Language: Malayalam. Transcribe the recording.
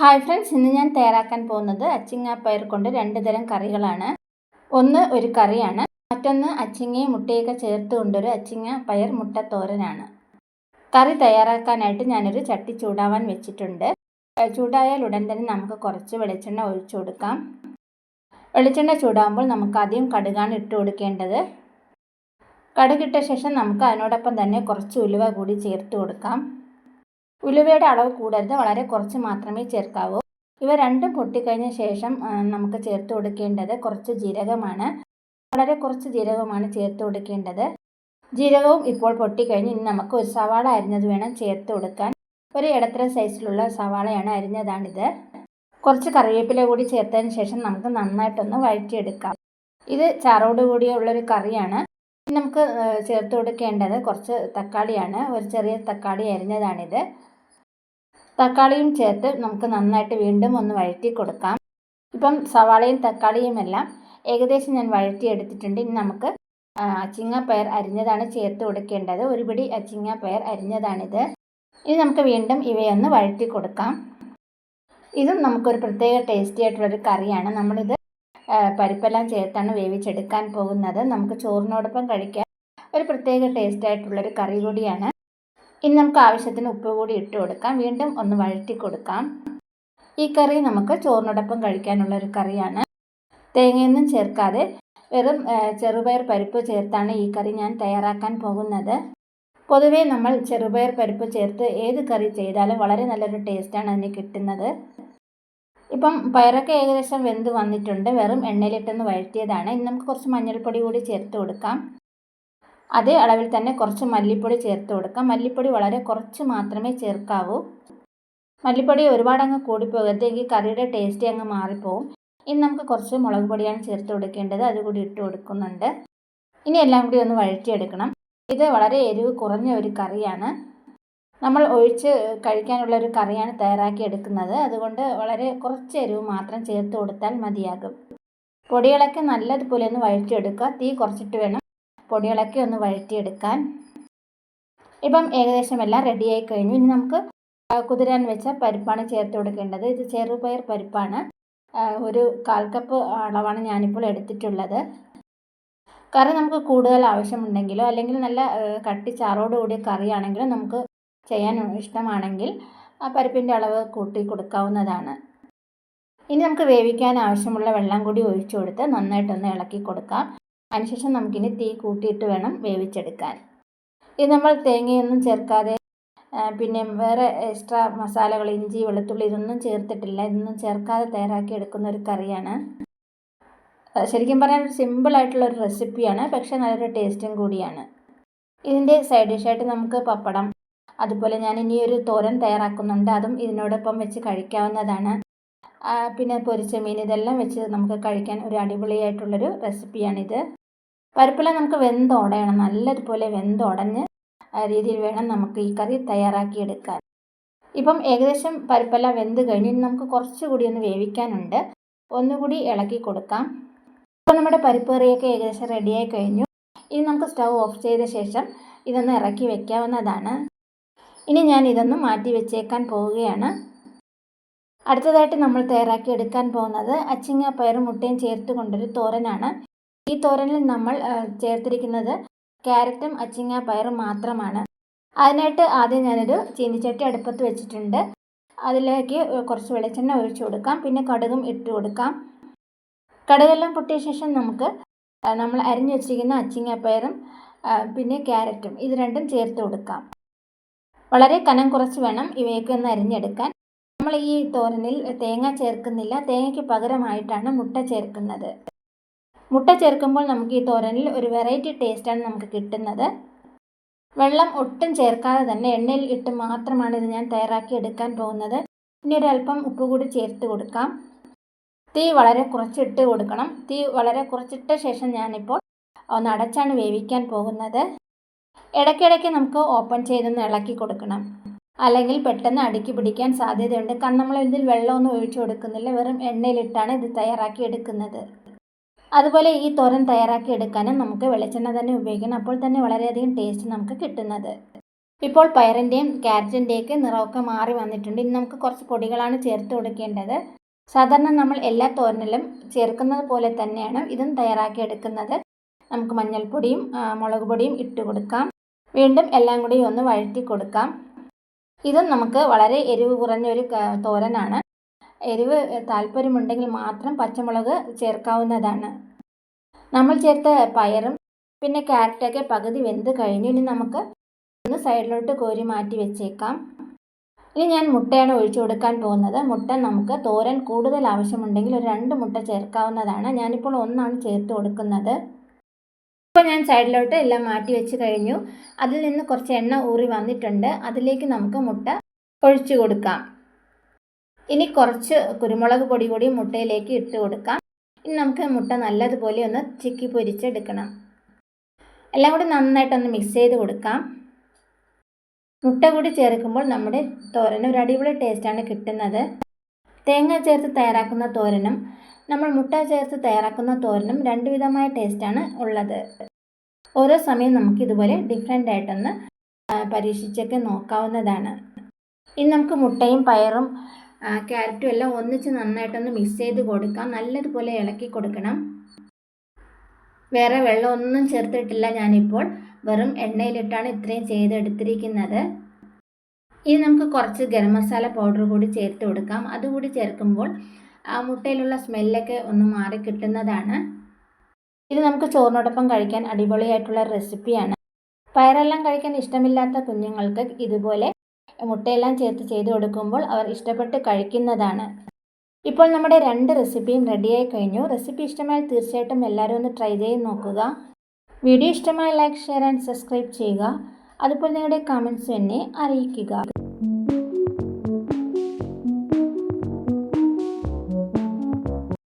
ഹായ് ഫ്രണ്ട്സ്, ഇന്ന് ഞാൻ തയ്യാറാക്കാൻ പോകുന്നത് അച്ചിങ്ങാപ്പയർ കൊണ്ട് രണ്ട് തരം കറികളാണ്. ഒന്ന് ഒരു കറിയാണ്, മറ്റൊന്ന് അച്ചിങ്ങയും മുട്ടയൊക്കെ ചേർത്ത് കൊണ്ടൊരു അച്ചിങ്ങാപ്പയർ മുട്ടത്തോരനാണ്. കറി തയ്യാറാക്കാനായിട്ട് ഞാനൊരു ചട്ടി ചൂടാവാൻ വെച്ചിട്ടുണ്ട്. ചൂടായാൽ ഉടൻ തന്നെ നമുക്ക് കുറച്ച് വെളിച്ചെണ്ണ ഒഴിച്ചു കൊടുക്കാം. വെളിച്ചെണ്ണ ചൂടാകുമ്പോൾ നമുക്ക് ആദ്യം കടുകാണ് ഇട്ട് കൊടുക്കേണ്ടത്. കടുകിട്ട ശേഷം നമുക്ക് അതിനോടൊപ്പം തന്നെ കുറച്ച് ഉലുവ കൂടി ചേർത്ത് കൊടുക്കാം. ഉലുവയുടെ അളവ് കൂടരുത്, വളരെ കുറച്ച് മാത്രമേ ചേർക്കാവൂ. ഇവ രണ്ടും പൊട്ടിക്കഴിഞ്ഞ ശേഷം നമുക്ക് ചേർത്ത് കൊടുക്കേണ്ടത് കുറച്ച് ജീരകമാണ്. വളരെ കുറച്ച് ജീരകമാണ് ചേർത്ത് കൊടുക്കേണ്ടത്. ജീരകവും ഇപ്പോൾ പൊട്ടിക്കഴിഞ്ഞ് ഇനി നമുക്ക് ഒരു സവാള അരിഞ്ഞത് വേണം ചേർത്ത് കൊടുക്കാൻ. ഒരു ഇടത്തരം സൈസിലുള്ള സവാളയാണ് അരിഞ്ഞതാണിത്. കുറച്ച് കറിവേപ്പില കൂടി ചേർത്തതിന് ശേഷം നമുക്ക് നന്നായിട്ടൊന്ന് വഴറ്റിയെടുക്കാം. ഇത് ചാറോട് കൂടിയുള്ളൊരു കറിയാണ്. നമുക്ക് ചേർത്ത് കൊടുക്കേണ്ടത് കുറച്ച് തക്കാളിയാണ്. ഒരു ചെറിയ തക്കാളി അരിഞ്ഞതാണിത്. തക്കാളിയും ചേർത്ത് നമുക്ക് നന്നായിട്ട് വീണ്ടും ഒന്ന് വഴറ്റി കൊടുക്കാം. ഇപ്പം സവാളയും തക്കാളിയും എല്ലാം ഏകദേശം ഞാൻ വഴറ്റിയെടുത്തിട്ടുണ്ട്. ഇനി നമുക്ക് അച്ചിങ്ങാപ്പയർ അരിഞ്ഞതാണ് ചേർത്ത് കൊടുക്കേണ്ടത്. ഒരു പിടി അച്ചിങ്ങാപ്പയർ അരിഞ്ഞതാണിത്. ഇനി നമുക്ക് വീണ്ടും ഇവയൊന്ന് വഴറ്റി കൊടുക്കാം. ഇതും നമുക്കൊരു പ്രത്യേക ടേസ്റ്റി ആയിട്ടുള്ളൊരു കറിയാണ്. നമ്മളിത് പരിപ്പെല്ലാം ചേർത്താണ് വേവിച്ചെടുക്കാൻ പോകുന്നത്. നമുക്ക് ചോറിനോടൊപ്പം കഴിക്കാൻ ഒരു പ്രത്യേക ടേസ്റ്റ് ആയിട്ടുള്ളൊരു കറി കൂടിയാണ്. ഇനി നമുക്ക് ആവശ്യത്തിന് ഉപ്പ് കൂടി ഇട്ട് കൊടുക്കാം. വീണ്ടും ഒന്ന് വഴറ്റി കൊടുക്കാം. ഈ കറി നമുക്ക് ചോറിനോടൊപ്പം കഴിക്കാനുള്ളൊരു കറിയാണ്. തേങ്ങയൊന്നും ചേർക്കാതെ വെറും ചെറുപയർ പരിപ്പ് ചേർത്താണ് ഈ കറി ഞാൻ തയ്യാറാക്കാൻ പോകുന്നത്. പൊതുവേ നമ്മൾ ചെറുപയർ പരിപ്പ് ചേർത്ത് ഏത് കറി ചെയ്താലും വളരെ നല്ലൊരു ടേസ്റ്റാണ് അതിന് കിട്ടുന്നത്. ഇപ്പം പയറൊക്കെ ഏകദേശം വെന്ത് വന്നിട്ടുണ്ട്. വെറും എണ്ണയിലിട്ടൊന്ന് വഴറ്റിയതാണ്. ഇനി നമുക്ക് കുറച്ച് മഞ്ഞൾപ്പൊടി കൂടി ചേർത്ത് കൊടുക്കാം. അതേ അളവിൽ തന്നെ കുറച്ച് മല്ലിപ്പൊടി ചേർത്ത് കൊടുക്കാം. മല്ലിപ്പൊടി വളരെ കുറച്ച് മാത്രമേ ചേർക്കാവൂ. മല്ലിപ്പൊടി ഒരുപാട് അങ്ങ് കൂടിപ്പോകരുത്, എങ്കിൽ കറിയുടെ ടേസ്റ്റ് അങ്ങ് മാറിപ്പോവും. ഇനി നമുക്ക് കുറച്ച് മുളക് പൊടിയാണ് ചേർത്ത് കൊടുക്കേണ്ടത്. അതുകൂടി ഇട്ട് കൊടുക്കുന്നുണ്ട്. ഇനി എല്ലാം കൂടി ഒന്ന് വഴറ്റിയെടുക്കണം. ഇത് വളരെ എരിവ് കുറഞ്ഞ ഒരു കറിയാണ്. നമ്മൾ ഒഴിച്ച് കഴിക്കാനുള്ള ഒരു കറിയാണ് തയ്യാറാക്കി എടുക്കുന്നത്. അതുകൊണ്ട് വളരെ കുറച്ച് എരിവ് മാത്രം ചേർത്ത് കൊടുത്താൽ മതിയാകും. പൊടികളൊക്കെ നല്ലതുപോലെ ഒന്ന് വഴറ്റിയെടുക്കുക. തീ കുറച്ചിട്ട് വേണം പൊടികളൊക്കെ ഒന്ന് വഴറ്റിയെടുക്കാൻ. ഇപ്പം ഏകദേശം എല്ലാം റെഡിയായി കഴിഞ്ഞു. ഇനി നമുക്ക് കുതിരാൻ വെച്ച പരിപ്പാണ് ചേർത്ത് കൊടുക്കേണ്ടത്. ഇത് ചെറുപയർ പരിപ്പാണ്. ഒരു 1/4 കപ്പ് അളവാണ് ഞാനിപ്പോൾ എടുത്തിട്ടുള്ളത്. കറി നമുക്ക് കൂടുതൽ ആവശ്യമുണ്ടെങ്കിലോ അല്ലെങ്കിൽ നല്ല കട്ടി ചാറോട് കൂടിയ കറിയാണെങ്കിലോ നമുക്ക് ചെയ്യാൻ ഇഷ്ടമാണെങ്കിൽ ആ പരിപ്പിൻ്റെ അളവ് കൂട്ടി കൊടുക്കാവുന്നതാണ്. ഇനി നമുക്ക് വേവിക്കാൻ ആവശ്യമുള്ള വെള്ളം കൂടി ഒഴിച്ചു കൊടുത്ത് നന്നായിട്ടൊന്ന് ഇളക്കി കൊടുക്കാം. അതിനുശേഷം നമുക്കിനി തീ കൂട്ടിയിട്ട് വേണം വേവിച്ചെടുക്കാൻ. ഇത് നമ്മൾ തേങ്ങയൊന്നും ചേർക്കാതെ പിന്നെ വേറെ എക്സ്ട്രാ മസാലകൾ ഇഞ്ചി വെളുത്തുള്ളി ഇതൊന്നും ചേർത്തിട്ടില്ല. ഇതൊന്നും ചേർക്കാതെ തയ്യാറാക്കി എടുക്കുന്ന ഒരു കറിയാണ്. ശരിക്കും പറയാൻ സിമ്പിളായിട്ടുള്ളൊരു റെസിപ്പിയാണ്, പക്ഷേ നല്ലൊരു ടേസ്റ്റും കൂടിയാണ്. ഇതിൻ്റെ സൈഡ് ഡിഷായിട്ട് നമുക്ക് പപ്പടം, അതുപോലെ ഞാൻ ഇനി ഒരു തോരൻ തയ്യാറാക്കുന്നുണ്ട്. അതും ഇതിനോടൊപ്പം വെച്ച് കഴിക്കാവുന്നതാണ്. പിന്നെ പൊരിച്ച മീൻ, ഇതെല്ലാം വെച്ച് നമുക്ക് കഴിക്കാൻ ഒരു അടിപൊളിയായിട്ടുള്ളൊരു റെസിപ്പിയാണിത്. പരിപ്പെല്ലാം നമുക്ക് വെന്തുടയണം. നല്ലതുപോലെ വെന്തുടഞ്ഞ് രീതിയിൽ വേണം നമുക്ക് ഈ കറി തയ്യാറാക്കിയെടുക്കാൻ. ഇപ്പം ഏകദേശം പരിപ്പെല്ലാം വെന്ത് കഴിഞ്ഞ് നമുക്ക് കുറച്ചുകൂടി ഒന്ന് വേവിക്കാനുണ്ട്. ഒന്നുകൂടി ഇളക്കി കൊടുക്കാം. ഇപ്പോൾ നമ്മുടെ പരിപ്പ് കറിയൊക്കെ ഏകദേശം റെഡിയായി കഴിഞ്ഞു. ഇനി നമുക്ക് സ്റ്റൗ ഓഫ് ചെയ്ത ശേഷം ഇതൊന്ന് ഇറക്കി വെക്കാവുന്നതാണ്. ഇനി ഞാൻ ഇതൊന്ന് മാറ്റി വെച്ചേക്കാൻ പോവുകയാണ്. അടുത്തതായിട്ട് നമ്മൾ തയ്യാറാക്കി എടുക്കാൻ പോകുന്നത് അച്ചിങ്ങാപ്പയറും മുട്ടയും ചേർത്ത് കൊണ്ടൊരു തോരനാണ്. ഈ തോരനിൽ നമ്മൾ ചേർത്തിരിക്കുന്നത് ക്യാരറ്റും അച്ചിങ്ങാപ്പയറും മാത്രമാണ്. അതിനായിട്ട് ആദ്യം ഞാനൊരു ചീനിച്ചട്ടി അടുപ്പത്ത് വെച്ചിട്ടുണ്ട്. അതിലേക്ക് കുറച്ച് വെളിച്ചെണ്ണ ഒഴിച്ചു കൊടുക്കാം. പിന്നെ കടുകും ഇട്ട് കൊടുക്കാം. കടുകെല്ലാം പൊട്ടിയ ശേഷം നമുക്ക് നമ്മൾ അരിഞ്ഞു വെച്ചിരിക്കുന്ന അച്ചിങ്ങാപ്പയറും പിന്നെ ക്യാരറ്റും ഇത് രണ്ടും ചേർത്ത് കൊടുക്കാം. വളരെ കനം കുറച്ച് വേണം ഇവയൊക്കെ ഒന്ന് അരിഞ്ഞെടുക്കാൻ. നമ്മൾ ഈ തോരനിൽ തേങ്ങ ചേർക്കുന്നില്ല. തേങ്ങയ്ക്ക് പകരമായിട്ടാണ് മുട്ട ചേർക്കുന്നത്. മുട്ട ചേർക്കുമ്പോൾ നമുക്ക് ഈ തോരനിൽ ഒരു വെറൈറ്റി ടേസ്റ്റാണ് നമുക്ക് കിട്ടുന്നത്. വെള്ളം ഒട്ടും ചേർക്കാതെ തന്നെ എണ്ണയിൽ ഇട്ട് മാത്രമാണ് ഇത് ഞാൻ തയ്യാറാക്കി എടുക്കാൻ പോകുന്നത്. ഇനി ഒരല്പം ഉപ്പ് കൂടി ചേർത്ത് കൊടുക്കാം. തീ വളരെ കുറച്ചിട്ട് കൊടുക്കണം. തീ വളരെ കുറച്ചിട്ട ശേഷം ഞാനിപ്പോൾ ഒന്ന് അടച്ചാണ് വേവിക്കാൻ പോകുന്നത്. ഇടയ്ക്കിടയ്ക്ക് നമുക്ക് ഓപ്പൺ ചെയ്തൊന്ന് ഇളക്കി കൊടുക്കണം, അല്ലെങ്കിൽ പെട്ടെന്ന് അടുക്കി പിടിക്കാൻ സാധ്യതയുണ്ട്. കാരണം നമ്മൾ ഇതിൽ വെള്ളമൊന്നും ഒഴിച്ചു കൊടുക്കുന്നില്ല, വെറും എണ്ണയിലിട്ടാണ് ഇത് തയ്യാറാക്കി എടുക്കുന്നത്. അതുപോലെ ഈ തോരൻ തയ്യാറാക്കി എടുക്കാനും നമുക്ക് വെളിച്ചെണ്ണ തന്നെ ഉപയോഗിക്കണം. അപ്പോൾ തന്നെ വളരെയധികം ടേസ്റ്റ് നമുക്ക് കിട്ടുന്നത്. ഇപ്പോൾ പയറിൻ്റെയും ക്യാരറ്റിൻ്റെയൊക്കെ നിറമൊക്കെ മാറി വന്നിട്ടുണ്ട്. ഇനി നമുക്ക് കുറച്ച് പൊടികളാണ് ചേർത്ത് കൊടുക്കേണ്ടത്. സാധാരണ നമ്മൾ എല്ലാ തോരനിലും ചേർക്കുന്നത് പോലെ തന്നെയാണ് ഇതും തയ്യാറാക്കി എടുക്കുന്നത്. നമുക്ക് മഞ്ഞൾപ്പൊടിയും മുളക് പൊടിയും ഇട്ട് കൊടുക്കാം. വീണ്ടും എല്ലാം കൂടി ഒന്ന് വഴറ്റി കൊടുക്കാം. ഇതും നമുക്ക് വളരെ എരിവ് കുറഞ്ഞൊരു തോരനാണ്. എരിവ് താല്പര്യമുണ്ടെങ്കിൽ മാത്രം പച്ചമുളക് ചേർക്കാവുന്നതാണ്. നമ്മൾ ചേർത്ത പയറും പിന്നെ ക്യാരറ്റൊക്കെ പകുതി വെന്ത് കഴിഞ്ഞു. ഇനി നമുക്ക് ഒന്ന് സൈഡിലോട്ട് കോരി മാറ്റി വെച്ചേക്കാം. ഇനി ഞാൻ മുട്ടയാണ് ഒഴിച്ചു കൊടുക്കാൻ പോകുന്നത്. മുട്ട നമുക്ക് തോരൻ കൂടുതൽ ആവശ്യമുണ്ടെങ്കിൽ ഒരു 2 മുട്ട ചേർക്കാവുന്നതാണ്. ഞാനിപ്പോൾ 1 ചേർത്ത് കൊടുക്കുന്നത്. ഇപ്പോൾ ഞാൻ സൈഡിലോട്ട് എല്ലാം മാറ്റി വെച്ച് കഴിഞ്ഞു. അതിൽ നിന്ന് കുറച്ച് എണ്ണ ഊറി വന്നിട്ടുണ്ട്. അതിലേക്ക് നമുക്ക് മുട്ട ഒഴിച്ചു കൊടുക്കാം. ഇനി കുറച്ച് കുരുമുളക് പൊടി കൂടി മുട്ടയിലേക്ക് ഇട്ട് കൊടുക്കാം. ഇനി നമുക്ക് മുട്ട നല്ലതുപോലെ ഒന്ന് ചിക്കി പൊരിച്ചെടുക്കണം. എല്ലാം കൂടി നന്നായിട്ടൊന്ന് മിക്സ് ചെയ്ത് കൊടുക്കാം. മുട്ട കൂടി ചേർക്കുമ്പോൾ നമ്മുടെ തോരന് ഒരു അടിപൊളി ടേസ്റ്റാണ് കിട്ടുന്നത്. തേങ്ങ ചേർത്ത് തയ്യാറാക്കുന്ന തോരനും നമ്മൾ മുട്ട ചേർത്ത് തയ്യാറാക്കുന്ന തോരനും 2 വിധമായ ടേസ്റ്റാണ് ഉള്ളത്. ഓരോ സമയം നമുക്ക് ഇതുപോലെ ഡിഫറെൻ്റ് ആയിട്ടൊന്ന് പരീക്ഷിച്ചൊക്കെ നോക്കാവുന്നതാണ്. ഇനി നമുക്ക് മുട്ടയും പയറും ക്യാരറ്റും എല്ലാം ഒന്നിച്ച് നന്നായിട്ടൊന്ന് മിക്സ് ചെയ്ത് കൊടുക്കാം. നല്ലതുപോലെ ഇളക്കി കൊടുക്കണം. വേറെ വെള്ളമൊന്നും ചേർത്തിട്ടില്ല. ഞാനിപ്പോൾ വെറും എണ്ണയിലിട്ടാണ് ഇത്രയും ചെയ്തെടുത്തിരിക്കുന്നത്. ഇനി നമുക്ക് കുറച്ച് ഗരം മസാല പൗഡർ കൂടി ചേർത്ത് കൊടുക്കാം. അതുകൂടി ചേർക്കുമ്പോൾ ആ മുട്ടയിലുള്ള സ്മെല്ലൊക്കെ ഒന്ന് മാറി കിട്ടുന്നതാണ്. ഇത് നമുക്ക് ചോറിനോടൊപ്പം കഴിക്കാൻ അടിപൊളിയായിട്ടുള്ള റെസിപ്പിയാണ്. പയറെല്ലാം കഴിക്കാൻ ഇഷ്ടമില്ലാത്ത കുഞ്ഞുങ്ങൾക്ക് ഇതുപോലെ മുട്ടയെല്ലാം ചേർത്ത് ചെയ്ത് കൊടുക്കുമ്പോൾ അവർ ഇഷ്ടപ്പെട്ട് കഴിക്കുന്നതാണ്. ഇപ്പോൾ നമ്മുടെ 2 റെസിപ്പിയും റെഡിയായി കഴിഞ്ഞു. റെസിപ്പി ഇഷ്ടമായാൽ തീർച്ചയായിട്ടും എല്ലാവരും ഒന്ന് ട്രൈ ചെയ്ത് നോക്കുക. വീഡിയോ ഇഷ്ടമായ ലൈക്ക്, ഷെയർ ആൻഡ് സബ്സ്ക്രൈബ് ചെയ്യുക. അതുപോലെ നിങ്ങളുടെ കമൻറ്റ്സ് എന്നെ അറിയിക്കുക.